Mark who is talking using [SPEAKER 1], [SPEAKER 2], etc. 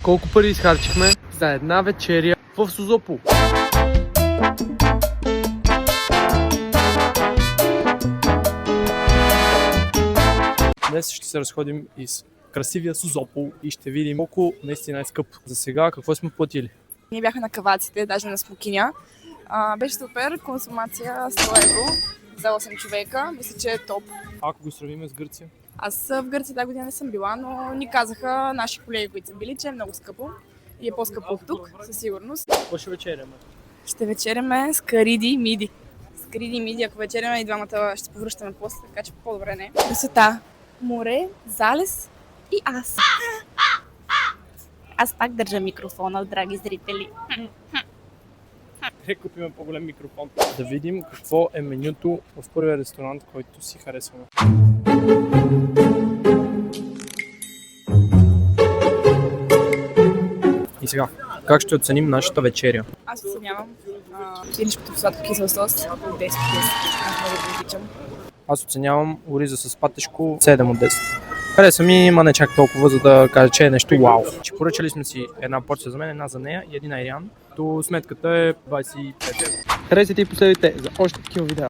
[SPEAKER 1] Колко пари изхарчихме за една вечеря в Созопол? Днес ще се разходим из красивия Созопол и ще видим колко наистина е скъп. За сега какво сме платили?
[SPEAKER 2] Ние бяхме на каваците, даже на Смокиня. Беше супер, консумация 100 евро за 8 човека. Мисля, че е топ.
[SPEAKER 1] Ако го сравним с Гърция?
[SPEAKER 2] Аз в Гърция тази година не съм била, но ни казаха наши колеги, които са били, че е много скъпо. И е по-скъпо от тук, със сигурност.
[SPEAKER 1] Какво ще вечеряме?
[SPEAKER 2] Ще вечеряме с кариди и миди. С кариди и миди, ако вечеряме и двамата ще повръщаме после, така че по-добре не. Красота, море, залез и аз. Аз пак държа микрофона, драги зрители.
[SPEAKER 1] Купим по-голям микрофон. Да видим какво е менюто в първия ресторант, който си харесваме. И сега, как ще оценим нашата вечеря?
[SPEAKER 2] Аз оценявам пилешкото в сладко кисел сос 10 от 10. Аз много го обичам.
[SPEAKER 1] Аз оценявам ориза с патешко 7 от 10. Хареса ми, има не чак толкова, за да кажа, че е нещо вау. Поръчали сме си една порция за мен, една за нея и един айриан. То сметката е 25 евро. Харесайте и последите за още такива видеа.